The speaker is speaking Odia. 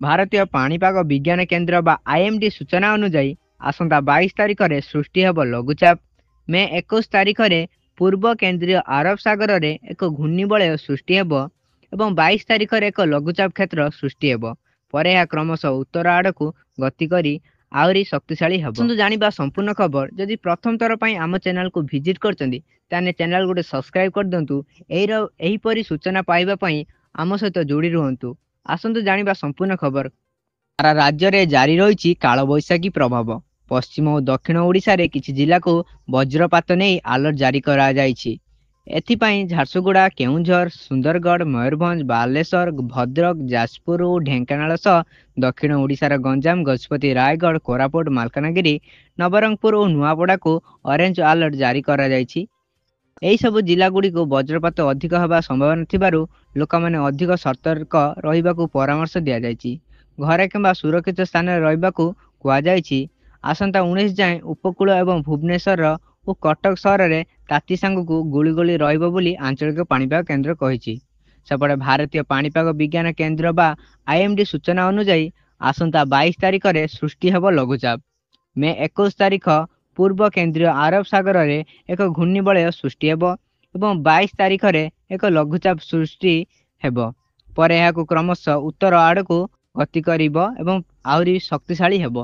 ଭାରତୀୟ ପାଣିପାଗ ବିଜ୍ଞାନ କେନ୍ଦ୍ର ବା ଆଇଏମଡି ସୂଚନା ଅନୁଯାୟୀ ଆସନ୍ତା 22 ତାରିଖରେ ସୃଷ୍ଟି ହେବ ଲଘୁଚାପ। ମେ 21 ତାରିଖରେ ପୂର୍ବ କେନ୍ଦ୍ରୀୟ ଆରବ ସାଗରରେ ଏକ ଘୂର୍ଣ୍ଣିବଳୟ ସୃଷ୍ଟି ହେବ ଏବଂ 22 ତାରିଖରେ ଏକ ଲଘୁଚାପ କ୍ଷେତ୍ର ସୃଷ୍ଟି ହେବ। ପରେ ଏହା କ୍ରମଶଃ ଉତ୍ତର ଆଡ଼କୁ ଗତି କରି ଆହୁରି ଶକ୍ତିଶାଳୀ ହେବ। ଆସନ୍ତୁ ଜାଣିବା ସମ୍ପୂର୍ଣ୍ଣ ଖବର। ଯଦି ପ୍ରଥମ ଥର ପାଇଁ ଆମ ଚ୍ୟାନେଲକୁ ଭିଜିଟ୍ କରିଛନ୍ତି ତାହେଲେ ଚ୍ୟାନେଲ ଗୋଟେ ସବସ୍କ୍ରାଇବ୍ କରିଦିଅନ୍ତୁ। ଏହିପରି ସୂଚନା ପାଇବା ପାଇଁ ଆମ ସହିତ ଯୋଡ଼ି ରୁହନ୍ତୁ। ଆସନ୍ତୁ ଜାଣିବା ସମ୍ପୂର୍ଣ୍ଣ ଖବର। ସାରା ରାଜ୍ୟରେ ଜାରି ରହିଛି କାଳବୈଶାଖୀ ପ୍ରଭାବ। ପଶ୍ଚିମ ଓ ଦକ୍ଷିଣ ଓଡ଼ିଶାରେ କିଛି ଜିଲ୍ଲାକୁ ବଜ୍ରପାତ ନେଇ ଆଲର୍ଟ ଜାରି କରାଯାଇଛି। ଏଥିପାଇଁ ଝାରସୁଗୁଡ଼ା, କେଉଁଝର, ସୁନ୍ଦରଗଡ଼, ମୟୂରଭଞ୍ଜ, ବାଲେଶ୍ୱର, ଭଦ୍ରକ, ଯାଜପୁର ଓ ଢେଙ୍କାନାଳ ସହ ଦକ୍ଷିଣ ଓଡ଼ିଶାର ଗଞ୍ଜାମ, ଗଜପତି, ରାୟଗଡ଼, କୋରାପୁଟ, ମାଲକାନଗିରି, ନବରଙ୍ଗପୁର ଓ ନୂଆପଡ଼ାକୁ ଅରେଞ୍ଜ ଆଲର୍ଟ ଜାରି କରାଯାଇଛି। ଏହିସବୁ ଜିଲ୍ଲାଗୁଡ଼ିକୁ ବଜ୍ରପାତ ଅଧିକ ହେବା ସମ୍ଭାବନା ଥିବାରୁ ଲୋକମାନେ ଅଧିକ ସତର୍କ ରହିବାକୁ ପରାମର୍ଶ ଦିଆଯାଇଛି। ଘରେ କିମ୍ବା ସୁରକ୍ଷିତ ସ୍ଥାନରେ ରହିବାକୁ କୁହାଯାଇଛି। ଆସନ୍ତା 19 ଯାଏଁ ଉପକୂଳ ଏବଂ ଭୁବନେଶ୍ୱର ଓ କଟକ ସହରରେ ତାତି ସାଙ୍ଗକୁ ଗୁଳିଗୁଳି ରହିବ ବୋଲି ଆଞ୍ଚଳିକ ପାଣିପାଗ କେନ୍ଦ୍ର କହିଛି। ସେପଟେ ଭାରତୀୟ ପାଣିପାଗ ବିଜ୍ଞାନ କେନ୍ଦ୍ର ବା ଆଇଏମଡି ସୂଚନା ଅନୁଯାୟୀ ଆସନ୍ତା 22 ତାରିଖରେ ସୃଷ୍ଟି ହେବ ଲଘୁଚାପ। ମେ 21 ତାରିଖ ପୂର୍ବ କେନ୍ଦ୍ରୀୟ ଆରବ ସାଗରରେ ଏକ ଘୂର୍ଣ୍ଣିବଳୟ ସୃଷ୍ଟି ହେବ ଏବଂ 22 ତାରିଖରେ ଏକ ଲଘୁଚାପ ସୃଷ୍ଟି ହେବ। ପରେ ଏହାକୁ କ୍ରମଶଃ ଉତ୍ତର ଆଡ଼କୁ ଗତି କରିବ ଏବଂ ଆହୁରି ଶକ୍ତିଶାଳୀ ହେବ।